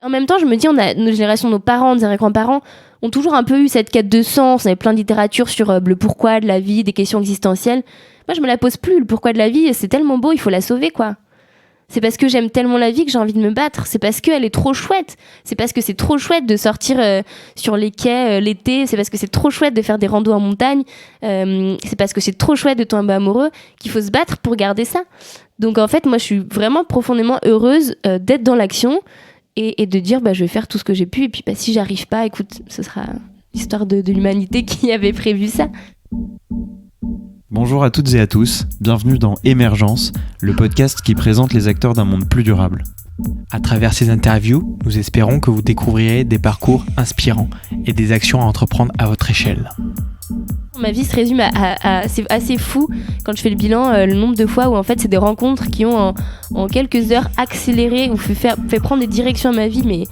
En même temps, je me dis, nos générations, nos parents, nos grands-parents ont toujours un peu eu cette quête de sens. On avait plein de littérature sur le pourquoi de la vie, des questions existentielles. Moi, je me la pose plus. Le pourquoi de la vie, c'est tellement beau, il faut la sauver, quoi. C'est parce que j'aime tellement la vie que j'ai envie de me battre. C'est parce qu'elle est trop chouette. C'est parce que c'est trop chouette de sortir sur les quais l'été. C'est parce que c'est trop chouette de faire des randos en montagne. C'est parce que c'est trop chouette de tomber amoureux qu'il faut se battre pour garder ça. Donc en fait, moi, je suis vraiment profondément heureuse d'être dans l'action et de dire je vais faire tout ce que j'ai pu. Et puis si j'arrive pas, écoute, ce sera l'histoire de l'humanité qui avait prévu ça. Bonjour à toutes et à tous, bienvenue dans Émergence, le podcast qui présente les acteurs d'un monde plus durable. À travers ces interviews, nous espérons que vous découvrirez des parcours inspirants et des actions à entreprendre à votre échelle. Ma vie se résume à c'est assez fou quand je fais le bilan, le nombre de fois où en fait c'est des rencontres qui ont en quelques heures accéléré ou fait prendre des directions à ma vie, mais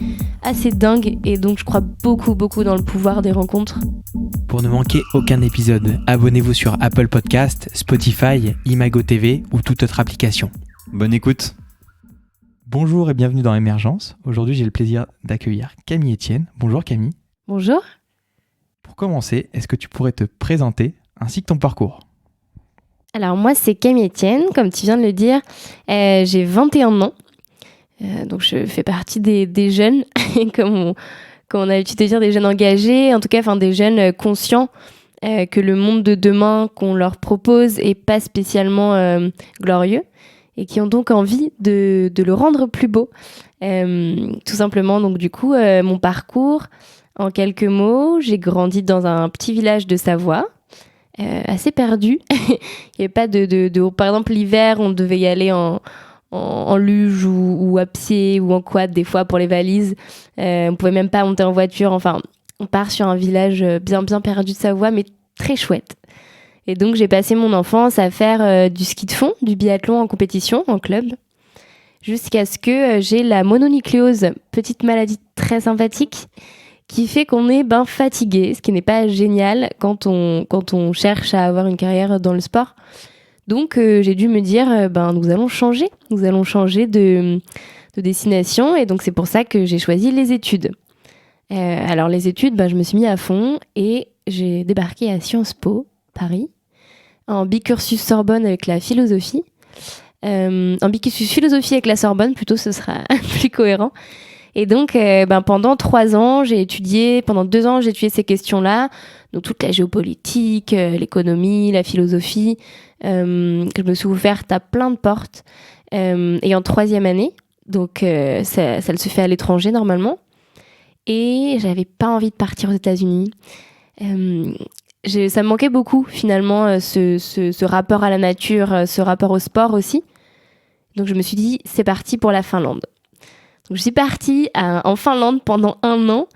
assez dingue. Et donc je crois beaucoup dans le pouvoir des rencontres. Pour ne manquer aucun épisode, abonnez-vous sur Apple Podcast, Spotify, Imago TV ou toute autre application. Bonne écoute. Bonjour et bienvenue dans Émergence. Aujourd'hui, j'ai le plaisir d'accueillir Camille Etienne. Bonjour Camille. Bonjour. Pour commencer, est-ce que tu pourrais te présenter ainsi que ton parcours ? Alors moi, c'est Camille Etienne, comme tu viens de le dire. J'ai 21 ans. Donc je fais partie des jeunes, comme on a l'habitude de dire, des jeunes engagés, en tout cas des jeunes conscients que le monde de demain qu'on leur propose est pas spécialement glorieux et qui ont donc envie de le rendre plus beau. Tout simplement, donc du coup, mon parcours, en quelques mots, j'ai grandi dans un petit village de Savoie, assez perdu. Il n'y avait pas de... Par exemple, l'hiver, on devait y aller en luge ou à pied ou en quad des fois pour les valises. On pouvait même pas monter en voiture. Enfin, on part sur un village bien perdu de Savoie, mais très chouette. Et donc, j'ai passé mon enfance à faire du ski de fond, du biathlon en compétition, en club, jusqu'à ce que j'ai la mononucléose, petite maladie très sympathique, qui fait qu'on est fatigué, ce qui n'est pas génial quand on cherche à avoir une carrière dans le sport. Donc j'ai dû me dire, nous allons changer de destination, et donc c'est pour ça que j'ai choisi les études. Alors les études, je me suis mis à fond et j'ai débarqué à Sciences Po, Paris, en bicursus Sorbonne avec la philosophie. En bicursus philosophie avec la Sorbonne, plutôt, ce sera plus cohérent. Et donc, pendant 3 ans, pendant 2 ans, j'ai étudié ces questions-là, donc toute la géopolitique, l'économie, la philosophie, que je me suis ouverte à plein de portes. Et en 3e année, donc ça se fait à l'étranger normalement, et j'avais pas envie de partir aux États-Unis. Ça me manquait beaucoup finalement, ce rapport à la nature, ce rapport au sport aussi. Donc je me suis dit, c'est parti pour la Finlande. Donc, je suis partie en Finlande pendant 1 an.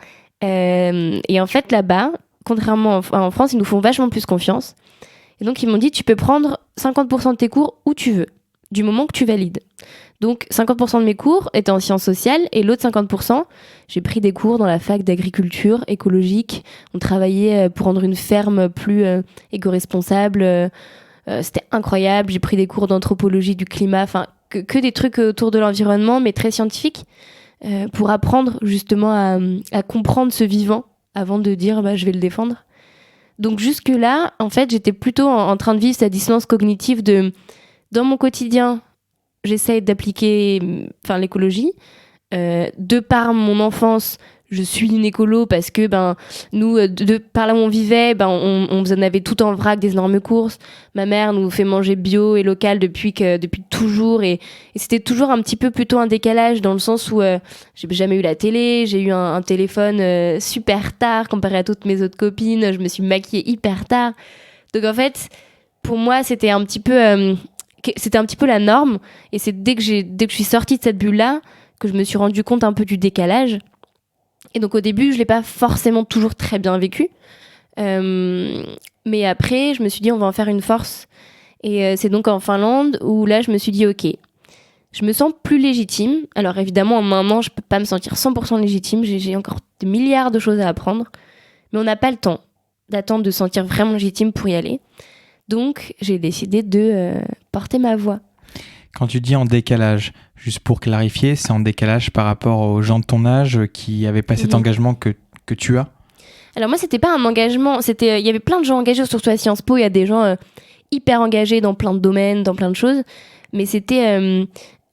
Et en fait, là-bas, contrairement en France, ils nous font vachement plus confiance. Et donc, ils m'ont dit, tu peux prendre 50% de tes cours où tu veux, du moment que tu valides. Donc, 50% de mes cours étaient en sciences sociales et l'autre 50%, j'ai pris des cours dans la fac d'agriculture écologique. On travaillait pour rendre une ferme plus éco-responsable. C'était incroyable. J'ai pris des cours d'anthropologie du climat, que des trucs autour de l'environnement, mais très scientifiques, pour apprendre justement à comprendre ce vivant avant de dire je vais le défendre. Donc jusque-là, en fait, j'étais plutôt en train de vivre cette dissonance cognitive dans mon quotidien, j'essaye d'appliquer l'écologie. De par mon enfance, je suis une écolo parce que nous, par là où on vivait, on avait tout en vrac, des énormes courses. Ma mère nous fait manger bio et local depuis toujours, et c'était toujours un petit peu plutôt un décalage dans le sens où j'ai jamais eu la télé, j'ai eu un téléphone super tard comparé à toutes mes autres copines, je me suis maquillée hyper tard. Donc en fait, pour moi, c'était un petit peu la norme, et c'est dès que je suis sortie de cette bulle-là que je me suis rendu compte un peu du décalage. Et donc au début, je l'ai pas forcément toujours très bien vécu. Mais après, je me suis dit, on va en faire une force. Et c'est donc en Finlande où là, je me suis dit, ok, je me sens plus légitime. Alors évidemment, en 1 an, je peux pas me sentir 100% légitime. J'ai encore des milliards de choses à apprendre. Mais on n'a pas le temps d'attendre de se sentir vraiment légitime pour y aller. Donc, j'ai décidé de porter ma voix. Quand tu dis en décalage, juste pour clarifier, c'est en décalage par rapport aux gens de ton âge qui n'avaient pas cet engagement que tu as? Alors moi, c'était pas un engagement, il y avait plein de gens engagés, surtout à Sciences Po, il y a des gens hyper engagés dans plein de domaines, dans plein de choses, mais c'était...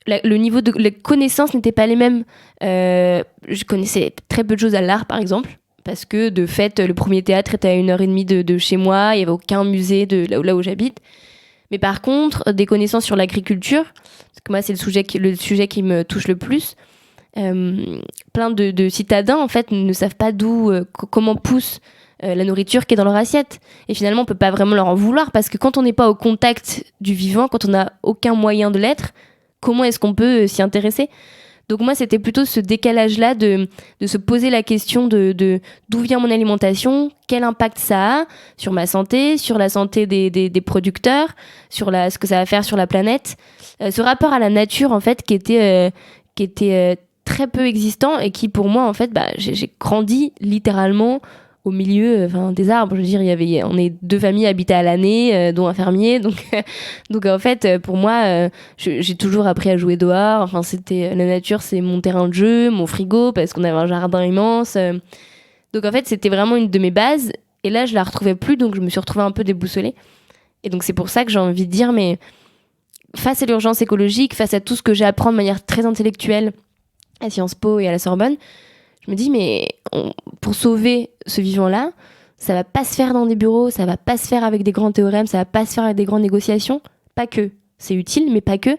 le niveau de les connaissances n'était pas les mêmes. Je connaissais très peu de choses à l'art, par exemple, parce que de fait, le premier théâtre était à 1h30 de chez moi, il n'y avait aucun musée de là où j'habite. Mais par contre, des connaissances sur l'agriculture, parce que moi, c'est le sujet qui me touche le plus. Plein de citadins, en fait, ne savent pas comment pousse la nourriture qui est dans leur assiette. Et finalement, on peut pas vraiment leur en vouloir, parce que quand on n'est pas au contact du vivant, quand on n'a aucun moyen de l'être, comment est-ce qu'on peut s'y intéresser? Donc moi, c'était plutôt ce décalage-là de se poser la question de d'où vient mon alimentation, quel impact ça a sur ma santé, sur la santé des producteurs, sur ce que ça va faire sur la planète. Ce rapport à la nature, en fait, qui était très peu existant et qui, pour moi, en fait, j'ai grandi littéralement au milieu des arbres. Je veux dire, on est 2 familles habitées à l'année, dont un fermier. Donc en fait, pour moi, j'ai toujours appris à jouer dehors. Enfin, la nature, c'est mon terrain de jeu, mon frigo, parce qu'on avait un jardin immense. Donc en fait, c'était vraiment une de mes bases. Et là, je la retrouvais plus, donc je me suis retrouvée un peu déboussolée. Et donc c'est pour ça que j'ai envie de dire, mais face à l'urgence écologique, face à tout ce que j'ai appris de manière très intellectuelle à Sciences Po et à la Sorbonne, je me dis, mais pour sauver ce vivant-là, ça va pas se faire dans des bureaux, ça va pas se faire avec des grands théorèmes, ça va pas se faire avec des grandes négociations. Pas que. C'est utile, mais pas que.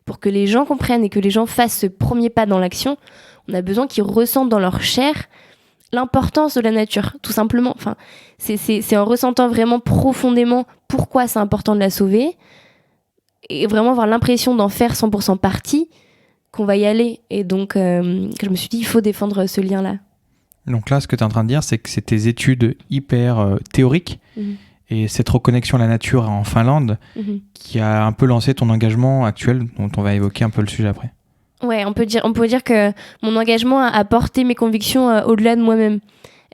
Pour que les gens comprennent et que les gens fassent ce premier pas dans l'action, on a besoin qu'ils ressentent dans leur chair l'importance de la nature, tout simplement. Enfin, c'est en ressentant vraiment profondément pourquoi c'est important de la sauver et vraiment avoir l'impression d'en faire 100% partie qu'on va y aller. Et donc, je me suis dit, il faut défendre ce lien-là. Donc là, ce que tu es en train de dire, c'est que c'est tes études hyper théoriques et cette reconnexion à la nature en Finlande qui a un peu lancé ton engagement actuel, dont on va évoquer un peu le sujet après. Ouais, on peut dire que mon engagement a porté mes convictions au-delà de moi-même.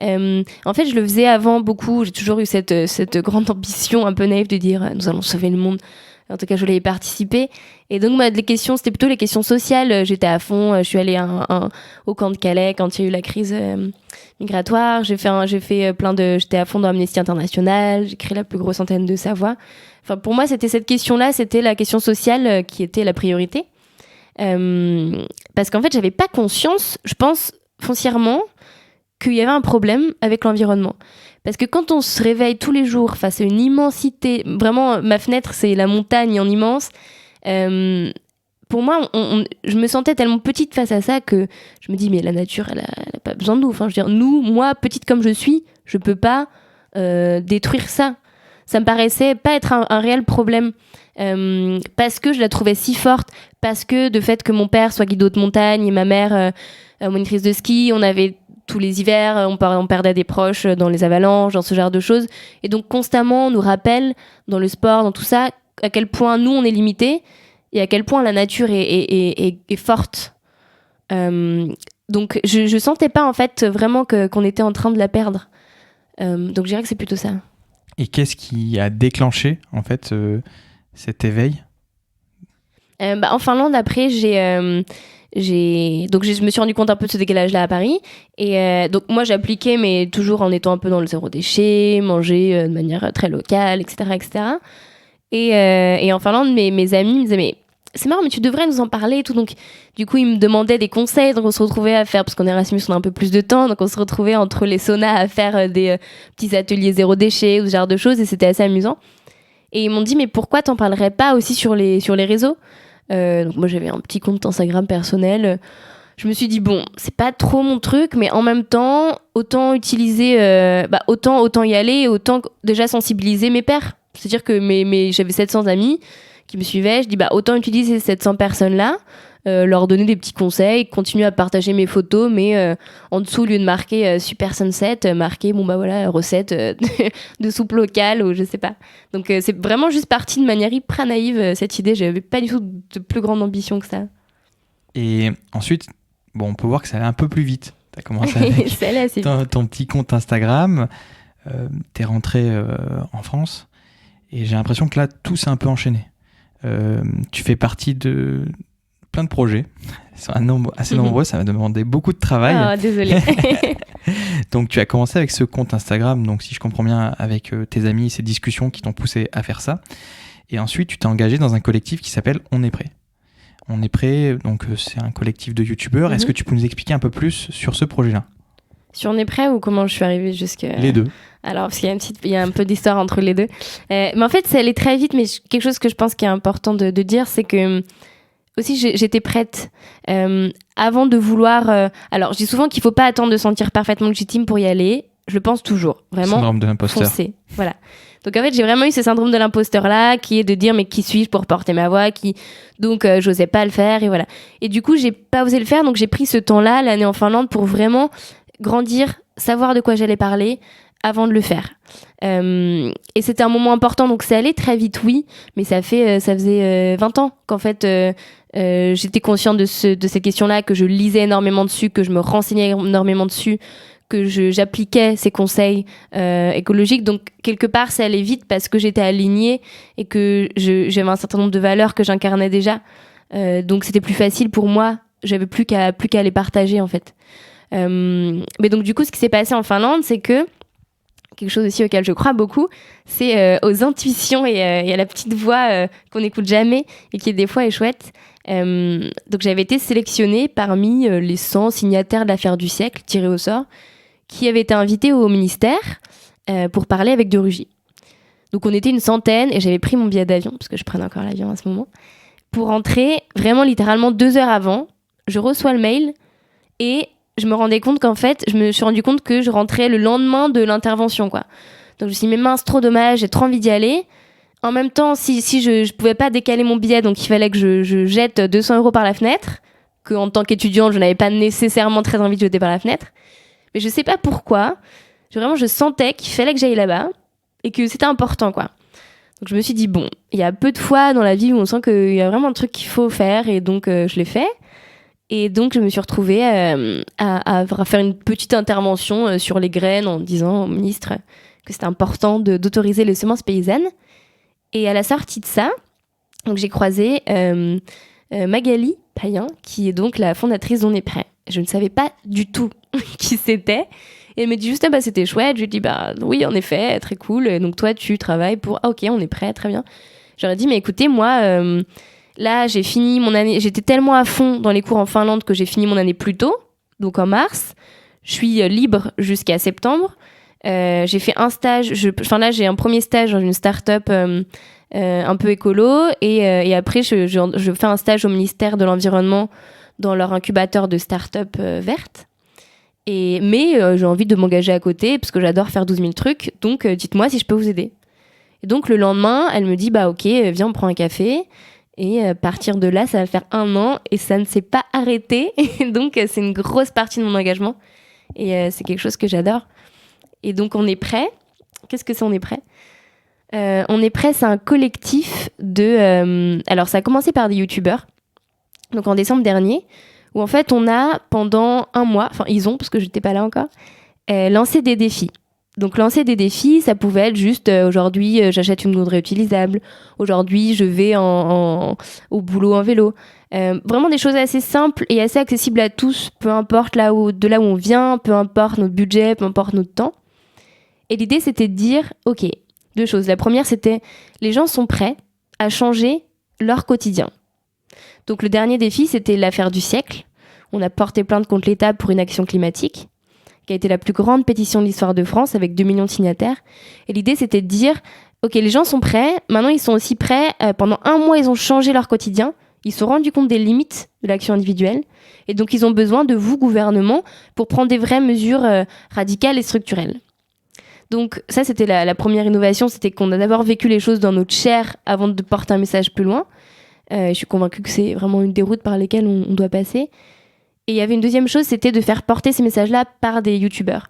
En fait, je le faisais avant beaucoup. J'ai toujours eu cette grande ambition un peu naïve de dire nous allons sauver le monde. En tout cas, je voulais y participer. Et donc, c'était plutôt les questions sociales. J'étais à fond. Je suis allée au camp de Calais quand il y a eu la crise migratoire. J'étais à fond dans Amnesty International. J'ai créé la plus grosse antenne de Savoie. Enfin, pour moi, c'était cette question-là. C'était la question sociale qui était la priorité. Parce qu'en fait, j'avais pas conscience, je pense, foncièrement, qu'il y avait un problème avec l'environnement. Parce que quand on se réveille tous les jours face à une immensité, vraiment, ma fenêtre, c'est la montagne en immense, pour moi, je me sentais tellement petite face à ça que je me dis, mais la nature, elle a pas besoin de nous. Enfin, je veux dire, moi, petite comme je suis, je peux pas détruire ça. Ça me paraissait pas être un réel problème. Parce que je la trouvais si forte, parce que de fait que mon père soit guide de montagne et ma mère monitrice de ski, on avait tous les hivers, on perdait des proches dans les avalanches, dans ce genre de choses, et donc constamment on nous rappelle dans le sport, dans tout ça, à quel point nous on est limités et à quel point la nature est forte. Donc je sentais pas en fait vraiment qu'on était en train de la perdre. Donc je dirais que c'est plutôt ça. Et qu'est-ce qui a déclenché en fait cet éveil? En Finlande, après, je me suis rendu compte un peu de ce décalage-là à Paris. Et donc, moi, j'appliquais, mais toujours en étant un peu dans le zéro déchet, manger de manière très locale, etc., etc. Et en Finlande, mes amis me disaient, mais c'est marrant, mais tu devrais nous en parler et tout. Donc, du coup, ils me demandaient des conseils. Donc, on se retrouvait à faire, parce qu'en Erasmus, on a un peu plus de temps. Donc, on se retrouvait entre les saunas à faire des petits ateliers zéro déchet ou ce genre de choses. Et c'était assez amusant. Et ils m'ont dit, mais pourquoi t'en parlerais pas aussi sur les réseaux? Donc moi, j'avais un petit compte Instagram personnel. Je me suis dit, bon, c'est pas trop mon truc, mais en même temps, autant utiliser, autant y aller, autant déjà sensibiliser mes pairs. C'est-à-dire que j'avais 700 amis qui me suivaient. Je dis, autant utiliser ces 700 personnes-là, leur donner des petits conseils, continuer à partager mes photos, mais en dessous, au lieu de marquer Super Sunset, marquer, recette de soupe locale ou je sais pas. Donc c'est vraiment juste parti de manière hyper naïve, cette idée. J'avais pas du tout de plus grande ambition que ça. Et ensuite, on peut voir que ça allait un peu plus vite. T'as commencé avec ton petit compte Instagram, t'es rentré en France, et j'ai l'impression que là, tout s'est un peu enchaîné. Tu fais partie de plein de projets. Ils sont un nombre assez nombreux, ça va demander beaucoup de travail. Ah, désolée. Donc tu as commencé avec ce compte Instagram, donc si je comprends bien, avec tes amis, ces discussions qui t'ont poussé à faire ça. Et ensuite, tu t'es engagé dans un collectif qui s'appelle On est prêt. On est prêt, donc c'est un collectif de youtubeurs. Est-ce que tu peux nous expliquer un peu plus sur ce projet-là ? Sur On est prêt ou comment je suis arrivée jusqu'à... Les deux. Alors, parce qu'il y a un peu d'histoire entre les deux. Mais en fait, ça allait très vite, mais quelque chose que je pense qui est important de dire, c'est que aussi j'étais prête avant de vouloir... alors, je dis souvent qu'il ne faut pas attendre de se sentir parfaitement légitime pour y aller. Je le pense toujours. Vraiment, syndrome de l'imposteur. Foncez. Voilà. Donc en fait, j'ai vraiment eu ce syndrome de l'imposteur-là, qui est de dire mais qui suis-je pour porter ma voix, donc j'osais pas le faire, et voilà. Et du coup, j'ai pas osé le faire, donc j'ai pris ce temps-là, l'année en Finlande, pour vraiment grandir, savoir de quoi j'allais parler avant de le faire. Et c'était un moment important, donc ça allait très vite, oui, mais ça faisait 20 ans qu'en fait j'étais consciente de cette question-là, que je lisais énormément dessus, que je me renseignais énormément dessus, que j'appliquais ces conseils écologiques. Donc, quelque part, ça allait vite parce que j'étais alignée et que j'avais un certain nombre de valeurs que j'incarnais déjà. Donc, c'était plus facile pour moi. J'avais plus qu'à les partager, en fait. Mais donc, du coup, ce qui s'est passé en Finlande, c'est que quelque chose aussi auquel je crois beaucoup, c'est aux intuitions et à la petite voix qu'on n'écoute jamais et qui, des fois, est chouette. Donc, j'avais été sélectionnée parmi les 100 signataires de l'affaire du siècle, tirés au sort, qui avait été invité au ministère pour parler avec De Rugy. Donc on était une centaine et j'avais pris mon billet d'avion, parce que je prenais encore l'avion à ce moment, pour rentrer vraiment littéralement 2 heures avant. Je reçois le mail et je me rendais compte qu'en fait, je me suis rendu compte que je rentrais le lendemain de l'intervention, quoi. Donc je me suis dit, mais mince, trop dommage, j'ai trop envie d'y aller. En même temps, si je pouvais pas décaler mon billet, donc il fallait que je jette 200 € par la fenêtre, qu'en tant qu'étudiante, je n'avais pas nécessairement très envie de jeter par la fenêtre. Mais je sais pas pourquoi, je sentais qu'il fallait que j'aille là-bas et que c'était important, quoi. Donc je me suis dit, bon, il y a peu de fois dans la vie où on sent qu'il y a vraiment un truc qu'il faut faire, et donc je l'ai fait. Et donc je me suis retrouvée à faire une petite intervention sur les graines en disant au ministre que c'était important d'autoriser les semences paysannes. Et à la sortie de ça, donc j'ai croisé Magali Payen, qui est donc la fondatrice d'On est prêt. Je ne savais pas du tout qui c'était. Et elle me dit juste, bah, c'était chouette. Je lui dis, bah oui, en effet, très cool. Et donc toi, tu travailles pour... Ah ok, on est prêt, très bien. J'aurais dit, mais écoutez, moi, là, j'ai fini mon année... J'étais tellement à fond dans les cours en Finlande que j'ai fini mon année plus tôt, donc en mars. Je suis libre jusqu'à septembre. J'ai fait un stage... là, j'ai un premier stage dans une start-up un peu écolo. Et après, je fais un stage au ministère de l'Environnement dans leur incubateur de start-up verte. Mais j'ai envie de m'engager à côté parce que j'adore faire 12 000 trucs. Donc, dites-moi si je peux vous aider. Et donc, le lendemain, elle me dit, bah ok, viens, on prend un café. Et à partir de là, ça va faire 1 an et ça ne s'est pas arrêté. Et donc, c'est une grosse partie de mon engagement. Et c'est quelque chose que j'adore. Et donc, on est prêt. Qu'est-ce que c'est, On est prêt ? On est prêt, c'est un collectif de... alors, ça a commencé par des youtubeurs. Donc en décembre dernier, où en fait on a pendant 1 mois, enfin ils ont, parce que j'étais pas là encore, lancé des défis. Donc lancer des défis, ça pouvait être juste aujourd'hui j'achète une gourde réutilisable, aujourd'hui je vais au boulot en vélo. Vraiment des choses assez simples et assez accessibles à tous, peu importe de là où on vient, peu importe notre budget, peu importe notre temps. Et l'idée c'était de dire, ok, 2 choses. La première c'était, les gens sont prêts à changer leur quotidien. Donc le dernier défi, c'était l'affaire du siècle. On a porté plainte contre l'État pour une action climatique, qui a été la plus grande pétition de l'histoire de France, avec 2 millions de signataires. Et l'idée, c'était de dire, ok, les gens sont prêts, maintenant ils sont aussi prêts, pendant 1 mois, ils ont changé leur quotidien, ils se sont rendus compte des limites de l'action individuelle, et donc ils ont besoin de vous, gouvernement, pour prendre des vraies mesures radicales et structurelles. Donc ça, c'était la première innovation, c'était qu'on a d'abord vécu les choses dans notre chair avant de porter un message plus loin. Je suis convaincue que c'est vraiment une des routes par lesquelles on doit passer. Et il y avait une deuxième chose, c'était de faire porter ces messages-là par des youtubeurs.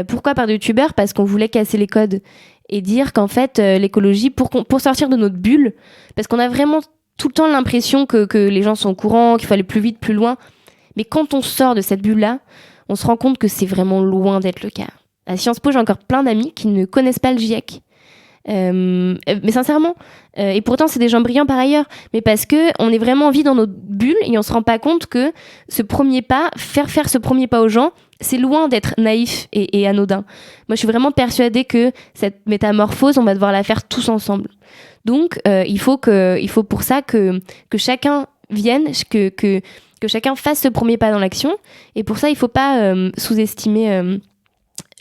Pourquoi par des youtubeurs ? Parce qu'on voulait casser les codes et dire qu'en fait, l'écologie, pour sortir de notre bulle, parce qu'on a vraiment tout le temps l'impression que les gens sont au courant, qu'il faut aller plus vite, plus loin. Mais quand on sort de cette bulle-là, on se rend compte que c'est vraiment loin d'être le cas. À Sciences Po, j'ai encore plein d'amis qui ne connaissent pas le GIEC. Mais sincèrement, et pourtant c'est des gens brillants par ailleurs, mais parce que on est vraiment vie dans notre bulle et on se rend pas compte que ce premier pas, faire ce premier pas aux gens, c'est loin d'être naïf et anodin. Moi je suis vraiment persuadée que cette métamorphose, on va devoir la faire tous ensemble. Donc il faut pour ça que chacun vienne, que chacun fasse ce premier pas dans l'action, et pour ça il faut pas sous-estimer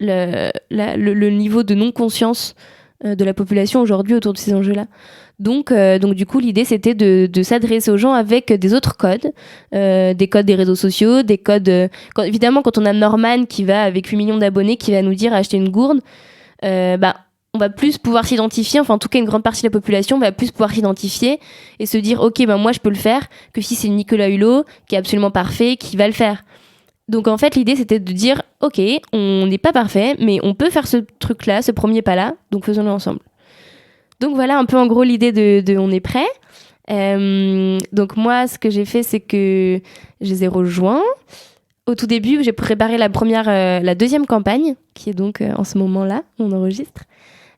le niveau de non-conscience de la population aujourd'hui autour de ces enjeux-là. Donc du coup, l'idée, c'était de s'adresser aux gens avec des autres codes, des codes des réseaux sociaux, des codes... évidemment, quand on a Norman qui va, avec 8 millions d'abonnés, qui va nous dire acheter une gourde, on va plus pouvoir s'identifier, enfin en tout cas une grande partie de la population va plus pouvoir s'identifier et se dire ok, moi je peux le faire, que si c'est Nicolas Hulot, qui est absolument parfait, qui va le faire. Donc en fait, l'idée, c'était de dire, ok, on n'est pas parfait, mais on peut faire ce truc-là, ce premier pas-là, donc faisons-le ensemble. Donc voilà un peu en gros l'idée de on est prêt. Donc moi, ce que j'ai fait, c'est que je les ai rejoints. Au tout début, j'ai préparé la deuxième campagne, qui est donc en ce moment-là, on enregistre.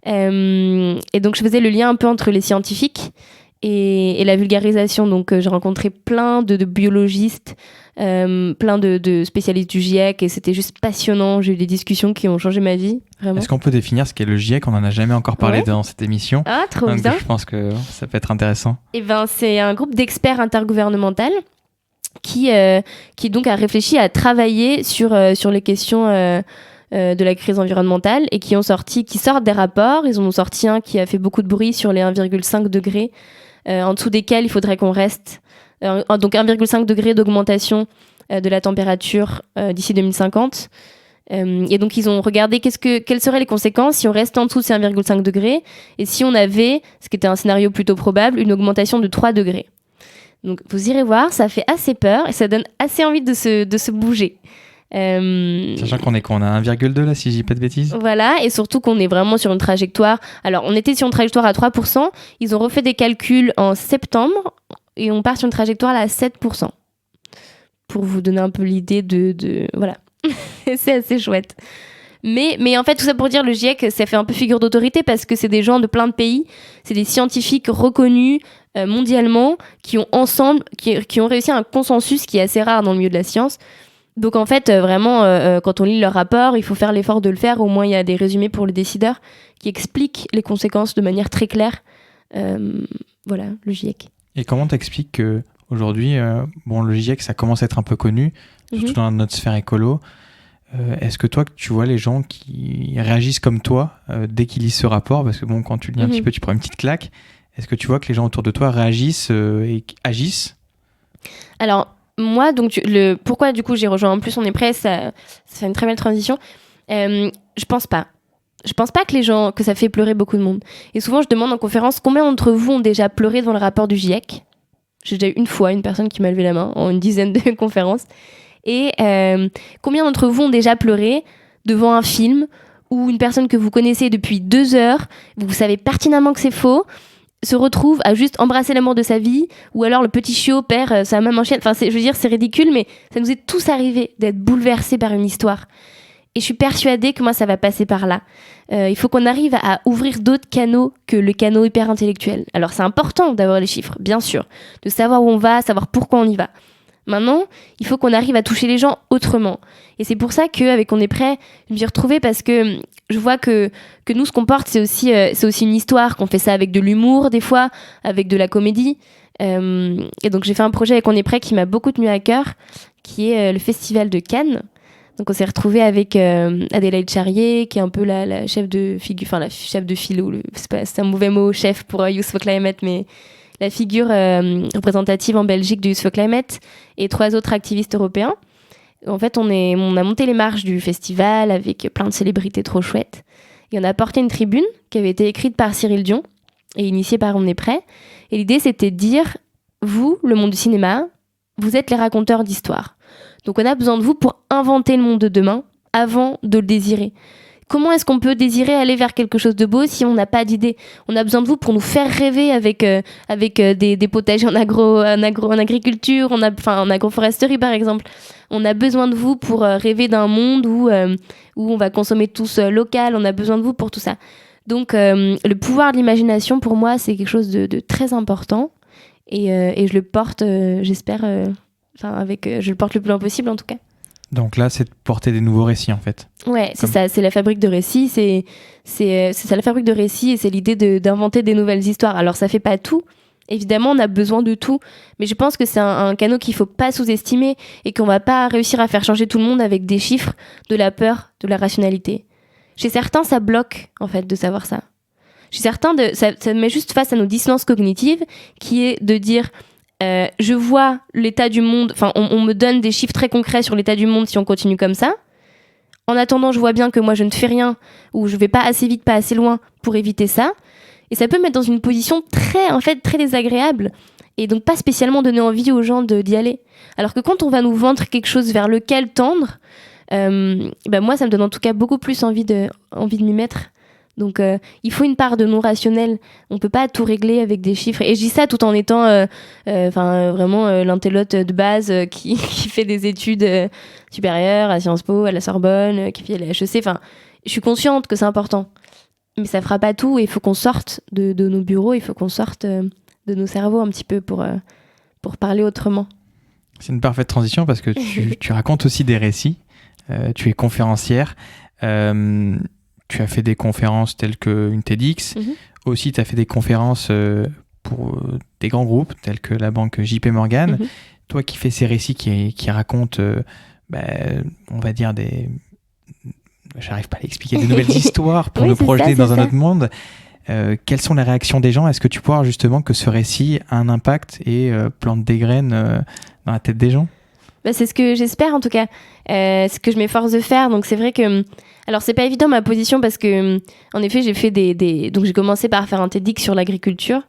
Et donc je faisais le lien un peu entre les scientifiques et la vulgarisation. Donc j'ai rencontré plein de biologistes, plein de spécialistes du GIEC, et c'était juste passionnant. J'ai eu des discussions qui ont changé ma vie, vraiment. Est-ce qu'on peut définir ce qu'est le GIEC ? On n'en a jamais encore parlé dans cette émission. Ah, trop donc bien. Je pense que ça peut être intéressant. Et c'est un groupe d'experts intergouvernemental qui donc a réfléchi à travailler sur les questions de la crise environnementale, et qui sortent des rapports. Ils en ont sorti un qui a fait beaucoup de bruit sur les 1,5 degrés, en dessous desquels il faudrait qu'on reste. Donc 1,5 degré d'augmentation de la température d'ici 2050. Et donc ils ont regardé quelles seraient les conséquences si on restait en dessous de ces 1,5 degrés, et si on avait, ce qui était un scénario plutôt probable, une augmentation de 3 degrés. Donc vous irez voir, ça fait assez peur et ça donne assez envie de se bouger. Sachant qu'on a 1,2 là, si je dis pas de bêtises. Voilà, et surtout qu'on est vraiment sur une trajectoire. Alors on était sur une trajectoire à 3%, ils ont refait des calculs en septembre, et on part sur une trajectoire là à 7%. Pour vous donner un peu l'idée de voilà. C'est assez chouette. Mais en fait, tout ça pour dire, le GIEC, ça fait un peu figure d'autorité, parce que c'est des gens de plein de pays, c'est des scientifiques reconnus mondialement, qui ont réussi un consensus qui est assez rare dans le milieu de la science. Donc en fait, vraiment, quand on lit leur rapport, il faut faire l'effort de le faire. Au moins, il y a des résumés pour les décideurs qui expliquent les conséquences de manière très claire. Voilà, le GIEC. Et comment t'expliques qu'aujourd'hui, le GIEC, ça commence à être un peu connu, surtout dans notre sphère écolo. Est-ce que toi, tu vois les gens qui réagissent comme toi dès qu'ils lisent ce rapport ? Parce que quand tu lis un petit peu, tu prends une petite claque. Est-ce que tu vois que les gens autour de toi réagissent et agissent ? Alors, moi, donc, pourquoi du coup j'ai rejoint En Plus On Est Prêt, ça fait une très belle transition. Je pense pas. Je pense pas que ça fait pleurer beaucoup de monde. Et souvent, je demande en conférence combien d'entre vous ont déjà pleuré devant le rapport du GIEC. J'ai déjà eu une fois une personne qui m'a levé la main en une dizaine de conférences. Et combien d'entre vous ont déjà pleuré devant un film où une personne que vous connaissez depuis 2 heures, vous savez pertinemment que c'est faux, se retrouve à juste embrasser l'amour de sa vie, ou alors le petit chiot perd sa maman chienne. Enfin, je veux dire, c'est ridicule, mais ça nous est tous arrivé d'être bouleversés par une histoire. Et je suis persuadée que moi, ça va passer par là. Il faut qu'on arrive à ouvrir d'autres canaux que le canal hyper intellectuel. Alors, c'est important d'avoir les chiffres, bien sûr, de savoir où on va, savoir pourquoi on y va. Maintenant, il faut qu'on arrive à toucher les gens autrement. Et c'est pour ça qu'avec On Est Prêt, je me suis retrouvée, parce que je vois que nous, ce qu'on porte, c'est aussi une histoire, qu'on fait ça avec de l'humour, des fois, avec de la comédie. Et donc, j'ai fait un projet avec On Est Prêt qui m'a beaucoup tenu à cœur, qui est le Festival de Cannes. Donc, on s'est retrouvés avec Adélaïde Charrier, qui est un peu la chef de figure, enfin, la chef de file, c'est un mauvais mot, chef pour Youth for Climate, mais la figure représentative en Belgique du Youth for Climate, et 3 autres activistes européens. En fait, on a monté les marches du festival avec plein de célébrités trop chouettes. Et on a porté une tribune qui avait été écrite par Cyril Dion et initiée par On Est Prêt. Et l'idée, c'était de dire, vous, le monde du cinéma, vous êtes les raconteurs d'histoire. Donc on a besoin de vous pour inventer le monde de demain avant de le désirer. Comment est-ce qu'on peut désirer aller vers quelque chose de beau si on n'a pas d'idée ? On a besoin de vous pour nous faire rêver avec des potagers en agriculture, en agroforesterie par exemple. On a besoin de vous pour rêver d'un monde où on va consommer tous local. On a besoin de vous pour tout ça. Donc, le pouvoir de l'imagination, pour moi, c'est quelque chose de très important. Et je le porte, j'espère, je le porte le plus loin possible, en tout cas. Donc là, c'est de porter des nouveaux récits, en fait. Ouais, c'est ça, c'est la fabrique de récits. C'est ça, la fabrique de récits, et c'est l'idée d'inventer des nouvelles histoires. Alors, ça fait pas tout. Évidemment, on a besoin de tout. Mais je pense que c'est un canal qu'il faut pas sous-estimer et qu'on va pas réussir à faire changer tout le monde avec des chiffres, de la peur, de la rationalité. Chez certains, ça bloque, en fait, de savoir ça. Chez certains, ça met juste face à nos dissonances cognitives, qui est de dire... je vois l'état du monde, enfin on me donne des chiffres très concrets sur l'état du monde si on continue comme ça. En attendant, je vois bien que moi je ne fais rien ou je vais pas assez vite, pas assez loin pour éviter ça. Et ça peut me mettre dans une position très désagréable et donc pas spécialement donner envie aux gens d'y aller. Alors que quand on va nous vendre quelque chose vers lequel tendre, moi ça me donne en tout cas beaucoup plus envie de m'y mettre. Donc il faut une part de non rationnel. On peut pas tout régler avec des chiffres. Et je dis ça tout en étant vraiment l'intellote de base qui fait des études supérieures à Sciences Po, à la Sorbonne, qui fait la HEC. Enfin, je suis consciente que c'est important. Mais ça fera pas tout. Il faut qu'on sorte de nos bureaux. Il faut qu'on sorte de nos cerveaux un petit peu pour parler autrement. C'est une parfaite transition parce que tu racontes aussi des récits. Tu es conférencière. Tu as fait des conférences telles qu'une TEDx. Aussi, tu as fait des conférences pour des grands groupes tels que la banque JP Morgan. Toi qui fais ces récits qui racontent, on va dire j'arrive pas à l'expliquer, des nouvelles histoires pour nous projeter dans un autre monde. Quelles sont les réactions des gens ? Est-ce que tu peux voir justement que ce récit a un impact et plante des graines dans la tête des gens ? C'est ce que j'espère en tout cas, ce que je m'efforce de faire. Donc c'est vrai que, alors c'est pas évident ma position parce que, en effet, j'ai fait donc j'ai commencé par faire un TEDx sur l'agriculture.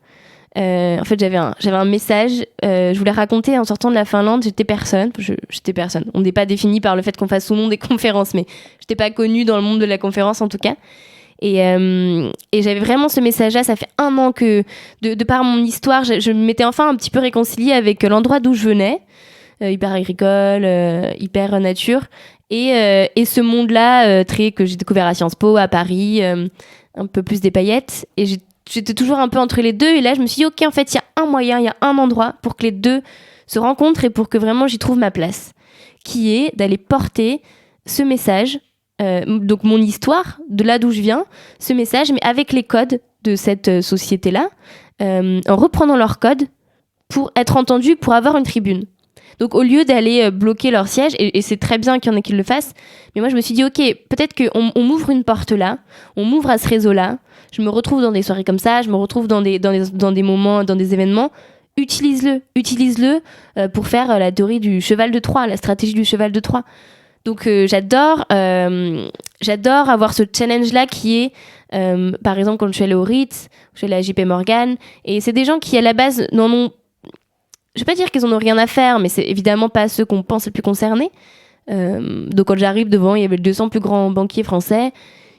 En fait, j'avais un message, je voulais raconter en sortant de la Finlande, j'étais personne. On n'est pas défini par le fait qu'on fasse ou non des conférences, mais j'étais pas connue dans le monde de la conférence en tout cas. Et j'avais vraiment ce message-là. Ça fait 1 an que, de par mon histoire, je m'étais enfin un petit peu réconciliée avec l'endroit d'où je venais. Hyper agricole, hyper nature. Et ce monde-là, que j'ai découvert à Sciences Po, à Paris, un peu plus des paillettes. Et j'étais toujours un peu entre les deux. Et là, je me suis dit, ok, en fait, il y a un moyen, il y a un endroit pour que les deux se rencontrent et pour que vraiment j'y trouve ma place. Qui est d'aller porter ce message, donc mon histoire, de là d'où je viens, ce message, mais avec les codes de cette société-là, en reprenant leurs codes pour être entendu, pour avoir une tribune. Donc au lieu d'aller bloquer leur siège, et c'est très bien qu'il y en ait qui le fassent, mais moi je me suis dit ok, peut-être qu'on m'ouvre une porte là, on m'ouvre à ce réseau-là, je me retrouve dans des soirées comme ça, je me retrouve dans des moments, dans des événements, utilise-le pour faire la théorie du cheval de Troie, la stratégie du cheval de Troie. Donc j'adore avoir ce challenge-là qui est, par exemple quand je suis allée au Ritz, je suis allée à JP Morgan, et c'est des gens qui à la base n'en ont, je vais pas dire qu'ils en ont rien à faire, mais c'est évidemment pas ceux qu'on pense les plus concernés. Donc quand j'arrive devant, il y avait les 200 plus grands banquiers français.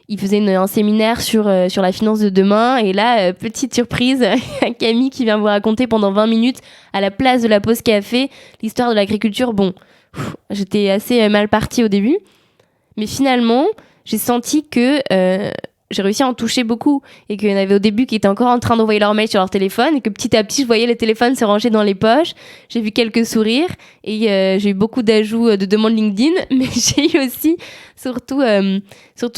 Ils faisaient un séminaire sur la finance de demain. Et là, petite surprise, il y a Camille qui vient vous raconter pendant 20 minutes à la place de la pause café l'histoire de l'agriculture. Bon, j'étais assez mal partie au début. Mais finalement, j'ai senti que j'ai réussi à en toucher beaucoup et qu'il y en avait au début qui étaient encore en train d'envoyer leur mail sur leur téléphone et que petit à petit je voyais les téléphones se ranger dans les poches. J'ai vu quelques sourires et j'ai eu beaucoup d'ajouts de demandes LinkedIn, mais j'ai eu aussi surtout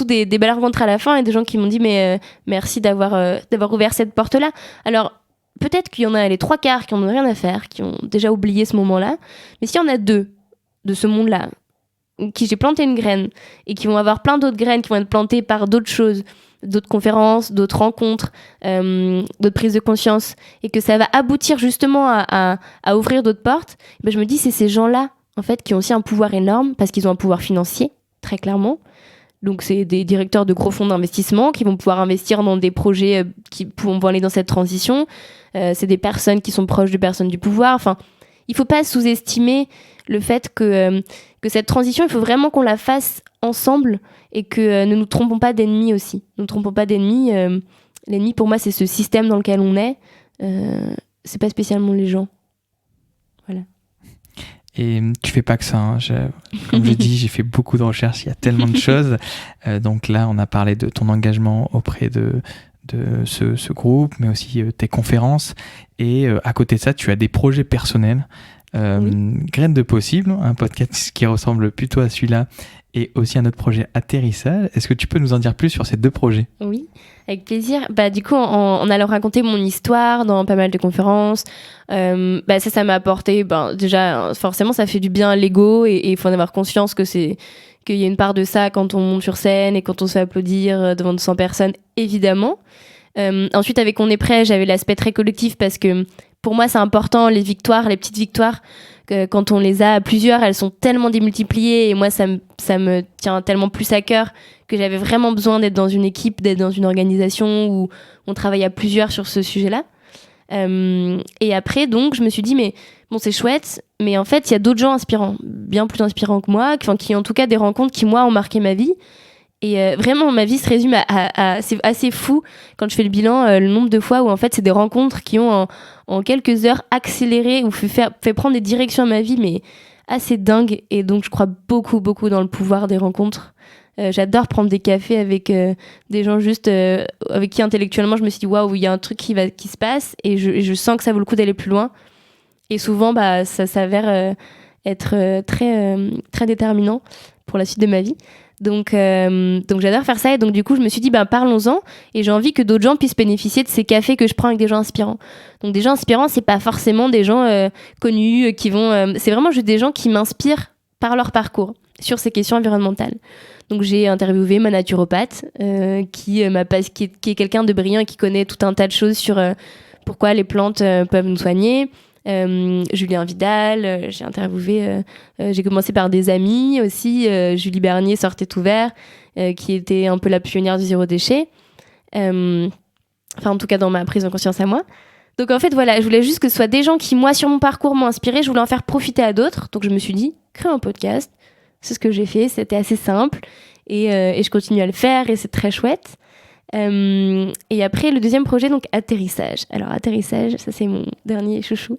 des belles rencontres à la fin et des gens qui m'ont dit mais merci d'avoir ouvert cette porte-là. Alors peut-être qu'il y en a les 3/4 qui en ont rien à faire, qui ont déjà oublié ce moment-là, mais s'il y en a 2 de ce monde-là qui j'ai planté une graine et qui vont avoir plein d'autres graines qui vont être plantées par d'autres choses, d'autres conférences, d'autres rencontres, d'autres prises de conscience, et que ça va aboutir justement à ouvrir d'autres portes, ben je me dis c'est ces gens-là en fait qui ont aussi un pouvoir énorme parce qu'ils ont un pouvoir financier très clairement. Donc c'est des directeurs de gros fonds d'investissement qui vont pouvoir investir dans des projets qui vont aller dans cette transition. C'est des personnes qui sont proches de personnes du pouvoir. Enfin, il faut pas sous-estimer le fait que cette transition, il faut vraiment qu'on la fasse ensemble et que ne nous trompons pas d'ennemis aussi. Ne nous trompons pas d'ennemis. L'ennemi, pour moi, c'est ce système dans lequel on est. C'est pas spécialement les gens. Voilà. Et tu fais pas que ça. Hein. Comme je dis, j'ai fait beaucoup de recherches. Il y a tellement de choses. Donc là, on a parlé de ton engagement auprès de ce groupe, mais aussi tes conférences. Et à côté de ça, tu as des projets personnels. Graines de possible, un podcast qui ressemble plutôt à celui-là, et aussi un autre projet Atterrissage. Est-ce que tu peux nous en dire plus sur ces deux projets ? Oui, avec plaisir. Du coup, en allant raconter mon histoire dans pas mal de conférences, ça m'a apporté, déjà, forcément, ça fait du bien à l'ego, et il faut en avoir conscience qu'il y a une part de ça quand on monte sur scène et quand on se fait applaudir devant 200 personnes, évidemment. Ensuite, avec On est prêt, j'avais l'aspect très collectif parce que pour moi, c'est important, les victoires, les petites victoires, quand on les a à plusieurs, elles sont tellement démultipliées et moi, ça me tient tellement plus à cœur que j'avais vraiment besoin d'être dans une équipe, d'être dans une organisation où on travaille à plusieurs sur ce sujet-là. Et après, donc, je me suis dit, mais bon, c'est chouette, mais en fait, il y a d'autres gens inspirants, bien plus inspirants que moi, qui en tout cas des rencontres qui, moi, ont marqué ma vie. Et vraiment, ma vie se résume à c'est assez fou quand je fais le bilan, le nombre de fois où en fait c'est des rencontres qui ont en quelques heures accéléré ou fait prendre des directions à ma vie, mais assez dingue. Et donc je crois beaucoup dans le pouvoir des rencontres. J'adore prendre des cafés avec des gens juste avec qui intellectuellement je me suis dit waouh, il y a un truc qui se passe et je sens que ça vaut le coup d'aller plus loin. Et souvent ça s'avère être très déterminant pour la suite de ma vie. Donc j'adore faire ça et donc du coup je me suis dit parlons-en et j'ai envie que d'autres gens puissent bénéficier de ces cafés que je prends avec des gens inspirants. Donc des gens inspirants, c'est pas forcément des gens connus qui vont c'est vraiment juste des gens qui m'inspirent par leur parcours sur ces questions environnementales. Donc j'ai interviewé ma naturopathe qui est quelqu'un de brillant et qui connaît tout un tas de choses sur pourquoi les plantes peuvent nous soigner. Julien Vidal, j'ai interviewé, j'ai commencé par des amis aussi, Julie Bernier, Sortez tout vert, qui était un peu la pionnière du zéro déchet, en tout cas dans ma prise de conscience à moi. Donc en fait voilà, je voulais juste que ce soit des gens qui moi sur mon parcours m'ont inspiré, je voulais en faire profiter à d'autres, donc je me suis dit, crée un podcast, c'est ce que j'ai fait, c'était assez simple et je continue à le faire et c'est très chouette. Et après le deuxième projet, donc Atterrissage. Alors Atterrissage, ça c'est mon dernier chouchou.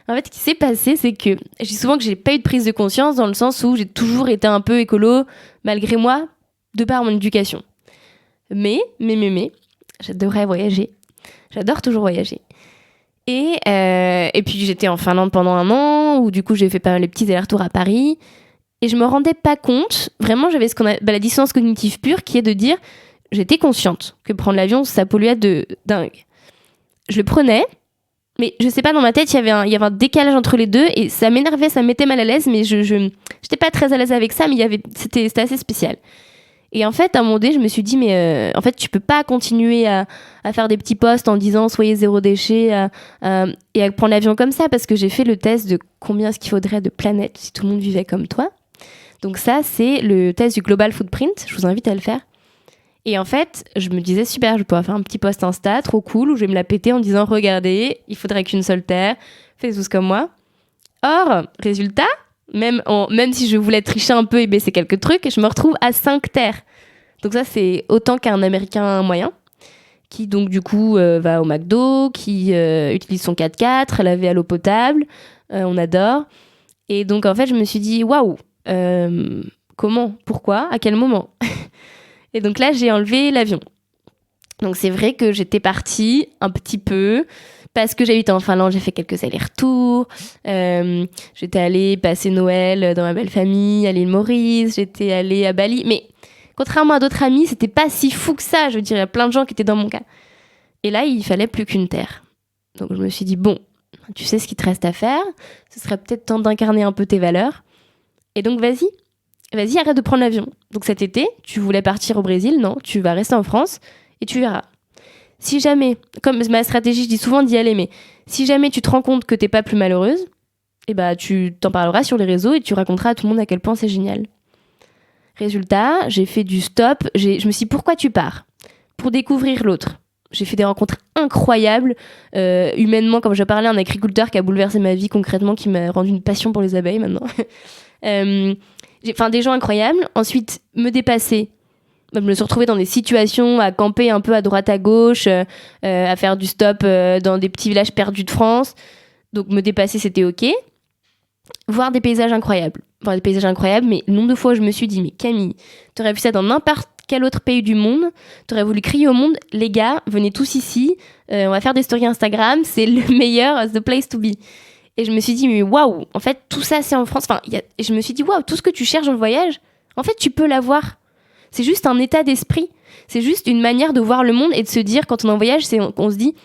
En fait, ce qui s'est passé, c'est que je dis souvent que j'ai pas eu de prise de conscience dans le sens où j'ai toujours été un peu écolo malgré moi, de par mon éducation. Mais, j'adorais voyager. J'adore toujours voyager. Et puis j'étais en Finlande pendant 1 an, où du coup j'ai fait pas mal les petits allers-retours à Paris. Et je me rendais pas compte, vraiment j'avais ce qu'on a, la dissonance cognitive pure, qui est de dire j'étais consciente que prendre l'avion, ça polluait de dingue. Je le prenais, mais je sais pas, dans ma tête, il y avait un décalage entre les deux et ça m'énervait, ça me mettait mal à l'aise, mais je j'étais pas très à l'aise avec ça, mais c'était assez spécial. Et en fait, à un moment donné, je me suis dit, mais en fait, tu peux pas continuer à faire des petits posts en disant soyez zéro déchet et à prendre l'avion comme ça, parce que j'ai fait le test de combien est-ce qu'il faudrait de planètes si tout le monde vivait comme toi. Donc ça, c'est le test du Global Footprint, je vous invite à le faire. Et en fait, je me disais, super, je vais pouvoir faire un petit post Insta, trop cool, où je vais me la péter en disant, regardez, il faudrait qu'une seule terre, faites tous comme moi. Or, résultat, même si je voulais tricher un peu et baisser quelques trucs, je me retrouve à 5 terres. Donc ça, c'est autant qu'un Américain moyen, qui donc du coup va au McDo, qui utilise son 4x4, laver à l'eau potable, on adore. Et donc en fait, je me suis dit, waouh, comment, pourquoi, à quel moment? Et donc là, j'ai enlevé l'avion. Donc c'est vrai que j'étais partie un petit peu, parce que j'habite en Finlande, j'ai fait quelques allers-retours. J'étais allée passer Noël dans ma belle famille, à l'île Maurice, j'étais allée à Bali. Mais contrairement à d'autres amis, c'était pas si fou que ça. Je veux dire, il y a plein de gens qui étaient dans mon cas. Et là, il fallait plus qu'une terre. Donc je me suis dit, bon, tu sais ce qu'il te reste à faire. Ce serait peut-être temps d'incarner un peu tes valeurs. Et donc vas-y, arrête de prendre l'avion. Donc cet été, tu voulais partir au Brésil, non, tu vas rester en France et tu verras. Si jamais, comme ma stratégie, je dis souvent d'y aller, mais si jamais tu te rends compte que t'es pas plus malheureuse, tu t'en parleras sur les réseaux et tu raconteras à tout le monde à quel point c'est génial. Résultat, j'ai fait du stop, je me suis dit, pourquoi tu pars ? Pour découvrir l'autre. J'ai fait des rencontres incroyables, humainement, comme je parlais, un agriculteur qui a bouleversé ma vie concrètement, qui m'a rendu une passion pour les abeilles maintenant. Des gens incroyables. Ensuite, me dépasser. Je me suis retrouvée dans des situations à camper un peu à droite à gauche, à faire du stop dans des petits villages perdus de France. Donc me dépasser, c'était ok. voir des paysages incroyables. Voir des paysages incroyables, mais le nombre de fois où je me suis dit, mais Camille, t'aurais vu ça dans n'importe quel autre pays du monde, t'aurais voulu crier au monde, les gars, venez tous ici, on va faire des stories Instagram, c'est le meilleur, the place to be. Et je me suis dit, mais waouh, en fait, tout ça, c'est en France. Et je me suis dit, waouh, tout ce que tu cherches dans le voyage, en fait, tu peux l'avoir. C'est juste un état d'esprit. C'est juste une manière de voir le monde et de se dire, quand on est en voyage, on se dit,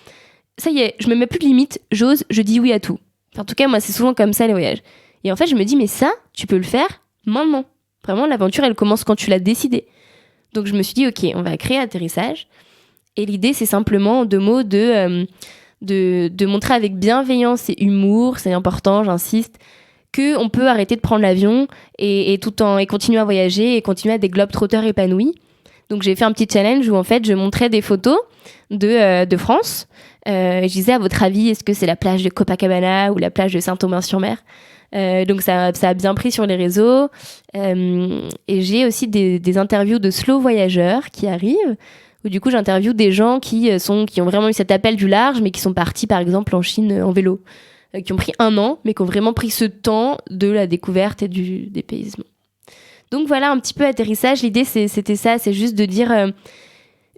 ça y est, je me mets plus de limites, j'ose, je dis oui à tout. Enfin, en tout cas, moi, c'est souvent comme ça, les voyages. Et en fait, je me dis, mais ça, tu peux le faire maintenant. Vraiment, l'aventure, elle commence quand tu l'as décidé. Donc, je me suis dit, ok, on va créer Atterrissage. Et l'idée, c'est simplement deux mots de montrer avec bienveillance et humour, c'est important, j'insiste, qu'on peut arrêter de prendre l'avion et continuer à voyager et continuer à être des globetrotters épanouis. Donc, j'ai fait un petit challenge où, en fait, je montrais des photos de France. Je disais, à votre avis, est-ce que c'est la plage de Copacabana ou la plage de Saint-Omer-sur-Mer ? Donc ça a bien pris sur les réseaux. Et j'ai aussi des interviews de slow voyageurs qui arrivent, où du coup j'interviewe des gens qui ont vraiment eu cet appel du large, mais qui sont partis par exemple en Chine en vélo, qui ont pris 1 an, mais qui ont vraiment pris ce temps de la découverte et du dépaysement. Donc voilà un petit peu Atterrissage. L'idée c'était ça, c'est juste de dire...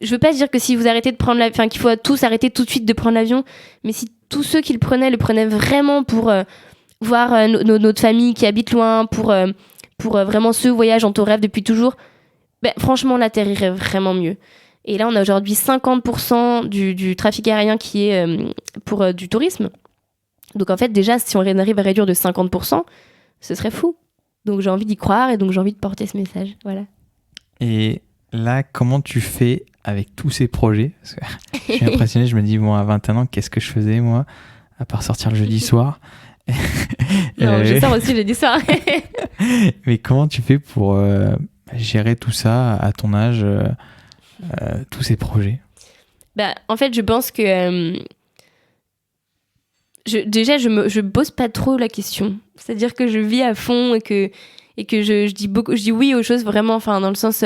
je veux pas dire que si vous arrêtez de prendre l'avion, enfin qu'il faut tous arrêter tout de suite de prendre l'avion, mais si tous ceux qui le prenaient vraiment pour voir notre famille qui habite loin, pour vraiment ce voyage en ton rêve depuis toujours, franchement la Terre irait vraiment mieux. Et là on a aujourd'hui 50% du trafic aérien qui est pour du tourisme. Donc en fait déjà si on arrive à réduire de 50%, ce serait fou. Donc j'ai envie d'y croire et donc j'ai envie de porter ce message. Voilà. Et là, comment tu fais avec tous ces projets ? Parce que je suis impressionné, je me dis, bon, à 21 ans, qu'est-ce que je faisais, moi, à part sortir le jeudi soir ? Non, je sors aussi le jeudi soir. Mais comment tu fais pour gérer tout ça à ton âge, tous ces projets ? En fait, je pense que... je me pose pas trop la question. C'est-à-dire que je vis à fond et que je dis oui aux choses vraiment, enfin, dans le sens...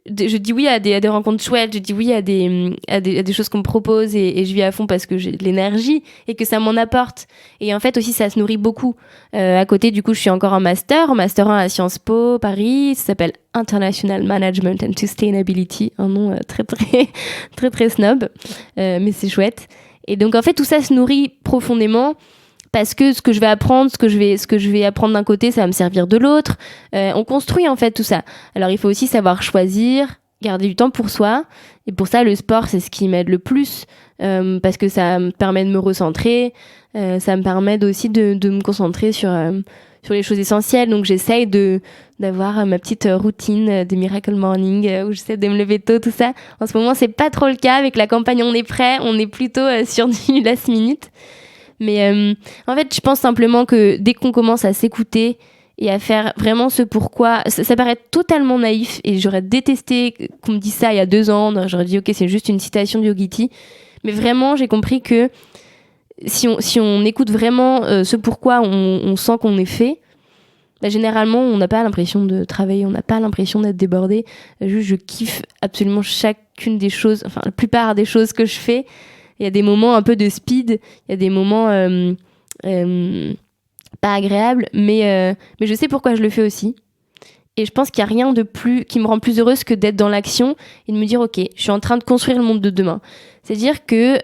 je dis oui à des rencontres chouettes, je dis oui à des choses qu'on me propose et je vis à fond parce que j'ai de l'énergie et que ça m'en apporte. Et en fait aussi ça se nourrit beaucoup. À côté du coup je suis encore en master 1 à Sciences Po Paris, ça s'appelle International Management and Sustainability, un nom très très très très snob, mais c'est chouette. Et donc en fait tout ça se nourrit profondément. Parce que ce que je vais apprendre, ce que je vais apprendre d'un côté, ça va me servir de l'autre. On construit en fait tout ça. Alors il faut aussi savoir choisir, garder du temps pour soi. Et pour ça, le sport, c'est ce qui m'aide le plus. Parce que ça me permet de me recentrer. Ça me permet aussi de me concentrer sur les choses essentielles. Donc j'essaye d'avoir ma petite routine de Miracle Morning où j'essaie de me lever tôt, tout ça. En ce moment, c'est pas trop le cas. Avec la campagne On est prêt, on est plutôt sur du last minute. Mais en fait, je pense simplement que dès qu'on commence à s'écouter et à faire vraiment ce pourquoi, ça paraît totalement naïf et j'aurais détesté qu'on me dise ça il y a 2 ans. J'aurais dit ok, c'est juste une citation de Yogiti. Mais vraiment, j'ai compris que si on écoute vraiment ce pourquoi on sent qu'on est fait, généralement, on n'a pas l'impression de travailler, on n'a pas l'impression d'être débordé. Juste, je kiffe absolument chacune des choses, enfin la plupart des choses que je fais. Il y a des moments un peu de speed, il y a des moments pas agréables, mais je sais pourquoi je le fais aussi. Et je pense qu'il n'y a rien de plus qui me rend plus heureuse que d'être dans l'action et de me dire ok, je suis en train de construire le monde de demain. C'est-à-dire que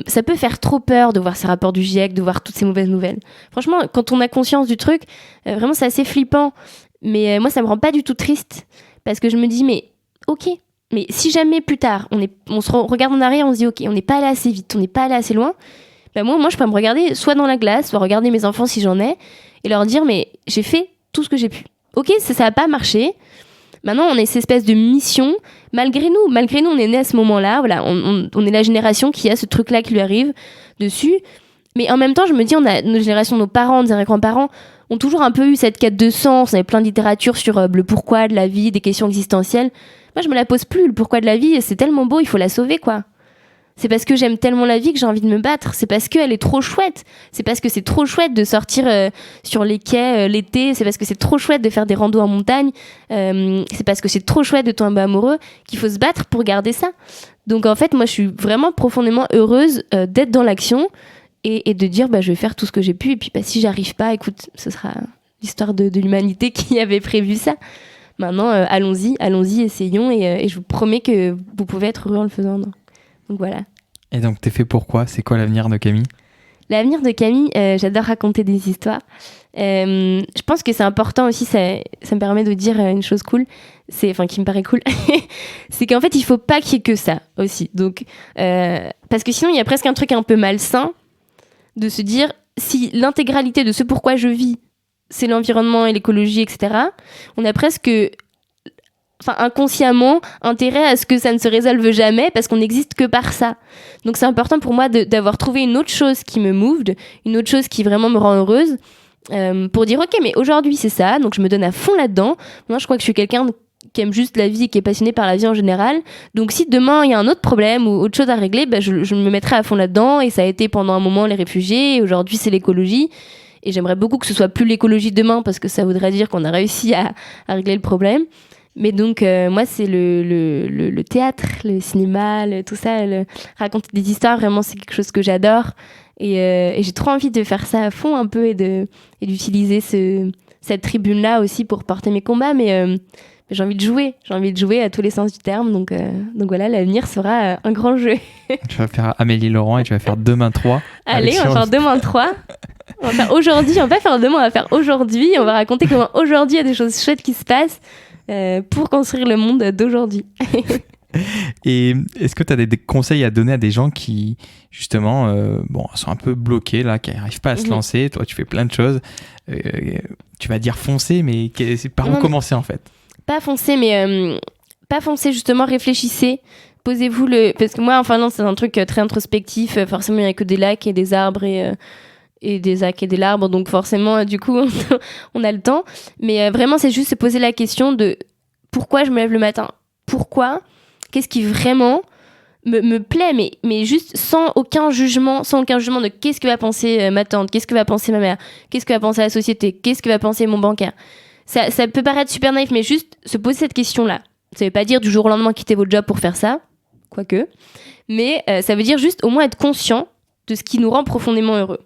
ça peut faire trop peur de voir ces rapports du GIEC, de voir toutes ces mauvaises nouvelles. Franchement, quand on a conscience du truc, vraiment c'est assez flippant. Mais moi, ça me rend pas du tout triste parce que je me dis mais ok. Mais si jamais plus tard, on se regarde en arrière, on se dit ok, on n'est pas allé assez vite, on n'est pas allé assez loin, moi je peux me regarder soit dans la glace, soit regarder mes enfants si j'en ai, et leur dire mais j'ai fait tout ce que j'ai pu. Ok, ça n'a pas marché. Maintenant, on est cette espèce de mission. Malgré nous, on est né à ce moment-là. Voilà, on est la génération qui a ce truc-là qui lui arrive dessus. Mais en même temps, je me dis, nos générations, nos parents, nos grands-parents ont toujours un peu eu cette quête de sens. On avait plein de littérature sur le pourquoi de la vie, des questions existentielles. Moi, je me la pose plus, le pourquoi de la vie, c'est tellement beau, il faut la sauver, quoi. C'est parce que j'aime tellement la vie que j'ai envie de me battre. C'est parce qu'elle est trop chouette. C'est parce que c'est trop chouette de sortir sur les quais l'été. C'est parce que c'est trop chouette de faire des randos en montagne. C'est parce que c'est trop chouette de tomber amoureux qu'il faut se battre pour garder ça. Donc en fait, moi, je suis vraiment profondément heureuse d'être dans l'action et de dire je vais faire tout ce que j'ai pu, et puis si j'arrive pas, écoute, ce sera l'histoire de l'humanité qui avait prévu ça. Maintenant, allons-y, essayons, et je vous promets que vous pouvez être heureux en le faisant. Donc voilà. Et donc t'es fait pour quoi ? C'est quoi l'avenir de Camille ? L'avenir de Camille, j'adore raconter des histoires. Je pense que c'est important aussi, ça me permet de dire une chose cool, qui me paraît cool, c'est qu'en fait, il faut pas qu'il y ait que ça aussi. Donc, parce que sinon, il y a presque un truc un peu malsain de se dire, si l'intégralité de ce pourquoi je vis, c'est l'environnement et l'écologie, etc., on a presque... inconsciemment, intérêt à ce que ça ne se résolve jamais parce qu'on n'existe que par ça. Donc c'est important pour moi d'avoir trouvé une autre chose qui me moved, une autre chose qui vraiment me rend heureuse, pour dire ok, mais aujourd'hui c'est ça, donc je me donne à fond là-dedans. Moi je crois que je suis quelqu'un qui aime juste la vie et qui est passionné par la vie en général, donc si demain il y a un autre problème ou autre chose à régler, je me mettrai à fond là-dedans, et ça a été pendant un moment les réfugiés, et aujourd'hui c'est l'écologie, et j'aimerais beaucoup que ce soit plus l'écologie demain parce que ça voudrait dire qu'on a réussi à régler le problème. Mais donc, moi, c'est le théâtre, le cinéma, tout ça, raconter des histoires, vraiment, c'est quelque chose que j'adore. Et j'ai trop envie de faire ça à fond un peu et d'utiliser cette tribune-là aussi pour porter mes combats. Mais j'ai envie de jouer à tous les sens du terme. Donc voilà, l'avenir sera un grand jeu. Tu vas faire Amélie Laurent et tu vas faire Demain 3. Allez, on va faire Demain 3. On va faire aujourd'hui, on va pas faire demain, on va faire aujourd'hui. On va raconter comment aujourd'hui il y a des choses chouettes qui se passent. Pour construire le monde d'aujourd'hui. Et est-ce que tu as des conseils à donner à des gens qui, justement, sont un peu bloqués, là, qui n'arrivent pas à se lancer ? Toi, tu fais plein de choses. Tu vas dire foncer, mais par où commencer, en fait ? Pas foncer, mais pas foncer, justement, réfléchissez. Posez-vous parce que moi, en Finlande, c'est un truc très introspectif. Forcément, il n'y a que des lacs et des arbres et des lacs et des arbres, donc forcément du coup on a le temps, mais vraiment c'est juste se poser la question de pourquoi je me lève le matin, qu'est-ce qui vraiment me plaît, mais juste sans aucun jugement de qu'est-ce que va penser ma tante, qu'est-ce que va penser ma mère, qu'est-ce que va penser la société, qu'est-ce que va penser mon bancaire. Ça peut paraître super naïf, mais juste se poser cette question-là. Ça veut pas dire du jour au lendemain quitter votre job pour faire ça, quoique, mais ça veut dire juste au moins être conscient de ce qui nous rend profondément heureux.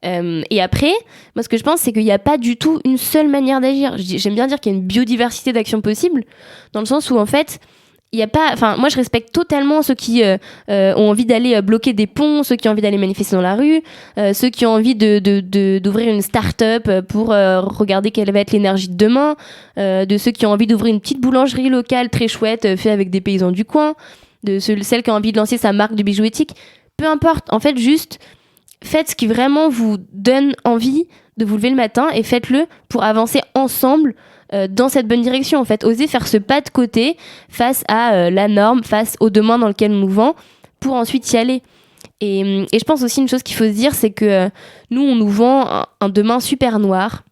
Et après, moi ce que je pense, c'est qu'il n'y a pas du tout une seule manière d'agir. J'aime bien dire qu'il y a une biodiversité d'actions possibles, dans le sens où en fait, il y a pas. Enfin, moi je respecte totalement ceux qui ont envie d'aller bloquer des ponts, ceux qui ont envie d'aller manifester dans la rue, ceux qui ont envie d'ouvrir une start-up pour regarder quelle va être l'énergie de demain, de ceux qui ont envie d'ouvrir une petite boulangerie locale très chouette, faite avec des paysans du coin, de celle qui a envie de lancer sa marque de bijoux éthiques. Peu importe, en fait, juste faites ce qui vraiment vous donne envie de vous lever le matin et faites-le pour avancer ensemble dans cette bonne direction. En fait, osez faire ce pas de côté face à la norme, face au demain dans lequel on nous vend, pour ensuite y aller. Et je pense aussi une chose qu'il faut se dire, c'est que nous, on nous vend un demain super noir.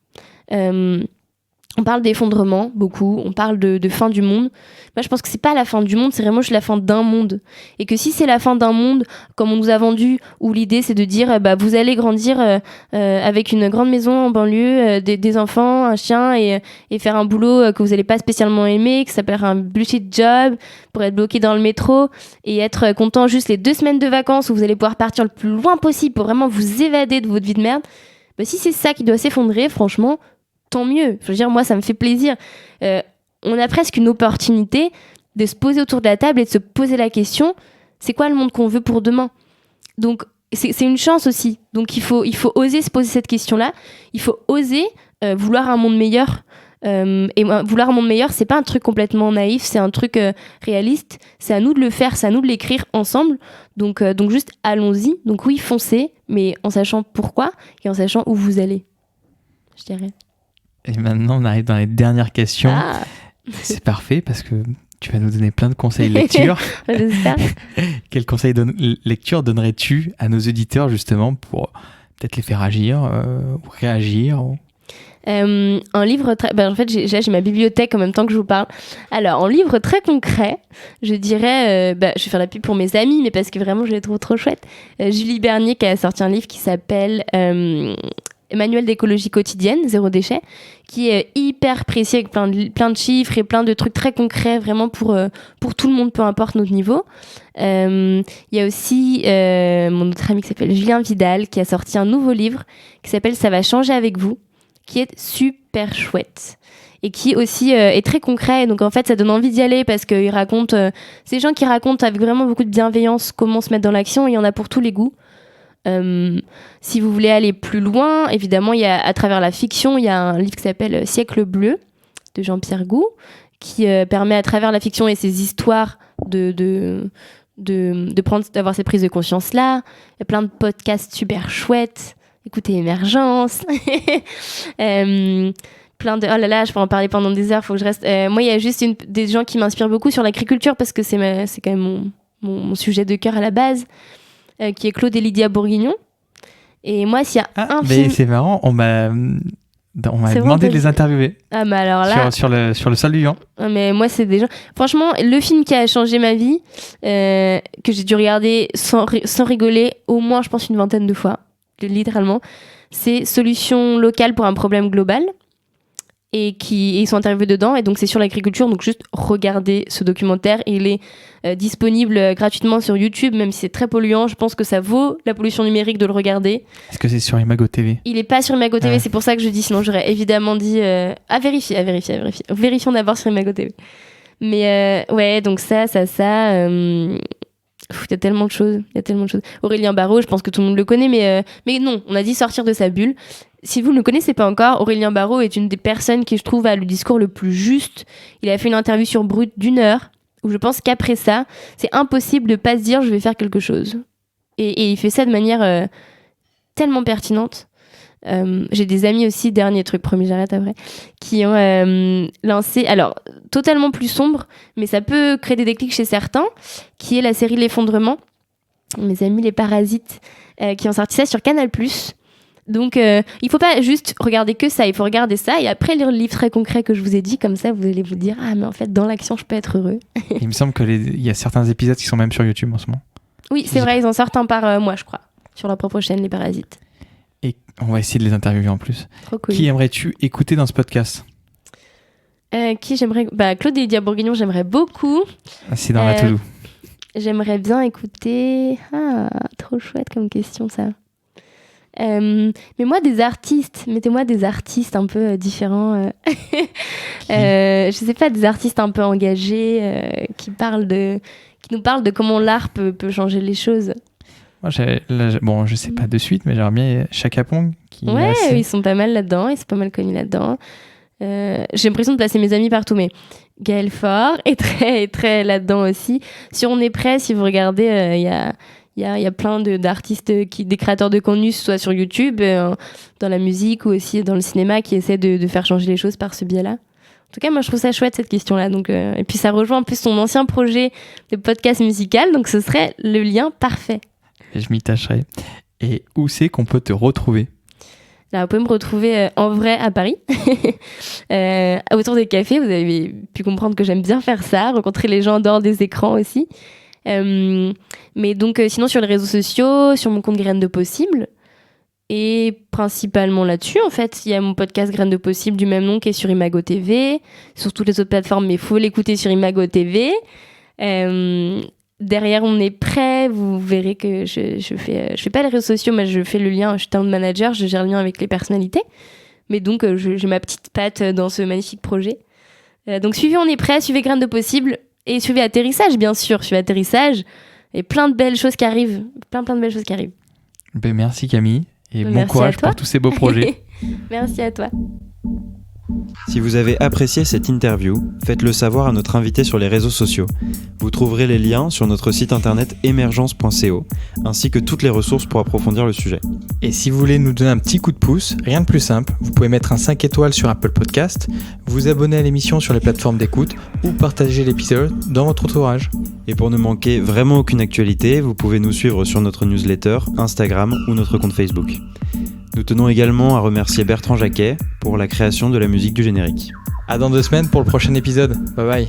On parle d'effondrement, beaucoup. On parle de fin du monde. Moi, je pense que c'est pas la fin du monde, c'est vraiment juste la fin d'un monde. Et que si c'est la fin d'un monde, comme on nous a vendu, où l'idée c'est de dire, vous allez grandir avec une grande maison en banlieue, des enfants, un chien, et faire un boulot que vous allez pas spécialement aimer, que ça s'appelle un bullshit job, pour être bloqué dans le métro, et être content juste les 2 semaines de vacances où vous allez pouvoir partir le plus loin possible pour vraiment vous évader de votre vie de merde. Si c'est ça qui doit s'effondrer, franchement, tant mieux. Je veux dire, moi, ça me fait plaisir. On a presque une opportunité de se poser autour de la table et de se poser la question, c'est quoi le monde qu'on veut pour demain ? Donc, c'est une chance aussi. Donc, il faut oser se poser cette question-là. Il faut oser vouloir un monde meilleur. Et vouloir un monde meilleur, c'est pas un truc complètement naïf, c'est un truc réaliste. C'est à nous de le faire, c'est à nous de l'écrire ensemble. Donc juste, allons-y. Donc oui, foncez, mais en sachant pourquoi et en sachant où vous allez, je dirais. Et maintenant, on arrive dans les dernières questions. Ah. C'est parfait parce que tu vas nous donner plein de conseils lecture. J'espère. Quels conseils lecture donnerais-tu à nos auditeurs justement pour peut-être les faire agir ou réagir Un livre en fait, j'ai ma bibliothèque en même temps que je vous parle. Alors, en livre très concret, je dirais... je vais faire la pub pour mes amis, mais parce que vraiment, je les trouve trop chouettes. Julie Bernier qui a sorti un livre qui s'appelle... Manuel d'écologie quotidienne, Zéro déchet, qui est hyper précis avec plein de chiffres et plein de trucs très concrets, vraiment pour tout le monde, peu importe notre niveau. Il y a aussi mon autre ami qui s'appelle Julien Vidal, qui a sorti un nouveau livre qui s'appelle « Ça va changer avec vous », qui est super chouette. Et qui aussi est très concret. Donc en fait, ça donne envie d'y aller parce qu'il raconte... c'est des gens qui racontent avec vraiment beaucoup de bienveillance comment se mettre dans l'action. Il y en a pour tous les goûts. Si vous voulez aller plus loin, évidemment, il y a, à travers la fiction, il y a un livre qui s'appelle « Siècle bleu » de Jean-Pierre Gou, qui permet à travers la fiction et ses histoires d'avoir ces prises de conscience-là. Il y a plein de podcasts super chouettes. Écoutez Émergence. Oh là là, je peux en parler pendant des heures, faut que je reste. Moi, il y a juste des gens qui m'inspirent beaucoup sur l'agriculture parce que c'est quand même mon sujet de cœur à la base, qui est Claude et Lydia Bourguignon. Et moi, s'il y a un mais film... c'est marrant, on m'a demandé de les interviewer. Ah, mais alors là... Sur le sol du Lion. Ah, mais moi, c'est des gens... Franchement, le film qui a changé ma vie, que j'ai dû regarder sans rigoler, au moins, je pense, une 20aine de fois, littéralement, c'est Solutions locales pour un problème global. Et ils sont interviewés dedans, et donc c'est sur l'agriculture, donc juste regardez ce documentaire. Il est disponible gratuitement sur YouTube, même si c'est très polluant. Je pense que ça vaut la pollution numérique de le regarder. Est-ce que c'est sur Imago TV ? Il est pas sur Imago TV, c'est pour ça que je dis, sinon j'aurais évidemment dit à vérifier. Vérifions d'abord sur Imago TV. Mais ouais, donc ça. Il y a tellement de choses. Aurélien Barraud, je pense que tout le monde le connaît, mais non, on a dit sortir de sa bulle. Si vous ne le connaissez pas encore, Aurélien Barraud est une des personnes qui, je trouve, a le discours le plus juste. Il a fait une interview sur Brut d'1 heure, où je pense qu'après ça, c'est impossible de pas se dire « je vais faire quelque chose ». Et il fait ça de manière tellement pertinente. J'ai des amis aussi, dernier truc, promis, j'arrête après, qui ont lancé, alors totalement plus sombre, mais ça peut créer des déclics chez certains, qui est la série L'Effondrement. Mes amis les Parasites, qui ont sorti ça sur Canal+. Donc, il faut pas juste regarder que ça, il faut regarder ça et après lire le livre très concret que je vous ai dit, comme ça vous allez vous dire « Ah, mais en fait, dans l'action, je peux être heureux. » Il me semble qu'il y a certains épisodes qui sont même sur YouTube en ce moment. Oui, c'est vrai, ils en sortent un par mois, je crois, sur leur propre chaîne, Les Parasites. Et on va essayer de les interviewer en plus. Trop cool. Qui aimerais-tu écouter dans ce podcast ? Qui j'aimerais... Claude et Lydia Bourguignon, j'aimerais beaucoup. C'est dans la to-do. J'aimerais bien écouter... Ah, trop chouette comme question, ça. Mais moi, des artistes, mettez-moi des artistes un peu différents. Je sais pas, des artistes un peu engagés qui nous parlent de comment l'art peut changer les choses. Moi, je sais pas de suite, mais j'aimerais bien Chaka Pong. Ouais, ils sont pas mal là-dedans, ils sont pas mal connus là-dedans. J'ai l'impression de placer mes amis partout, mais Gaël Faure est très, très là-dedans aussi. Si on est prêt, si vous regardez, il y a plein d'artistes, des créateurs de contenu, soit sur YouTube, dans la musique ou aussi dans le cinéma, qui essaient de faire changer les choses par ce biais-là. En tout cas, moi, je trouve ça chouette, cette question-là. Donc, et puis, ça rejoint en plus ton ancien projet de podcast musical, donc ce serait le lien parfait. Et je m'y tâcherai. Et où c'est qu'on peut te retrouver ? Là, vous pouvez me retrouver en vrai à Paris, autour des cafés. Vous avez pu comprendre que j'aime bien faire ça, rencontrer les gens en dehors des écrans aussi. Mais donc sinon sur les réseaux sociaux, sur mon compte Graines de Possible, et principalement là-dessus en fait, il y a mon podcast Graines de Possible du même nom qui est sur Imago TV, sur toutes les autres plateformes, mais il faut l'écouter sur Imago TV. Derrière on est prêt, vous verrez que je fais pas les réseaux sociaux, mais je fais le lien, je suis talent manager, je gère le lien avec les personnalités, mais donc j'ai ma petite patte dans ce magnifique projet. Donc suivez On est prêt, suivez Graines de Possible. Et suivez Atterrissage, bien sûr. Suivez Atterrissage. Et plein de belles choses qui arrivent. Plein de belles choses qui arrivent. Ben, merci Camille. Et bon merci courage pour tous ces beaux projets. Merci à toi. Si vous avez apprécié cette interview, faites-le savoir à notre invité sur les réseaux sociaux. Vous trouverez les liens sur notre site internet emergence.co, ainsi que toutes les ressources pour approfondir le sujet. Et si vous voulez nous donner un petit coup de pouce, rien de plus simple, vous pouvez mettre un 5 étoiles sur Apple Podcast, vous abonner à l'émission sur les plateformes d'écoute ou partager l'épisode dans votre entourage. Et pour ne manquer vraiment aucune actualité, vous pouvez nous suivre sur notre newsletter, Instagram ou notre compte Facebook. Nous tenons également à remercier Bertrand Jacquet pour la création de la musique du générique. À dans 2 semaines pour le prochain épisode. Bye bye.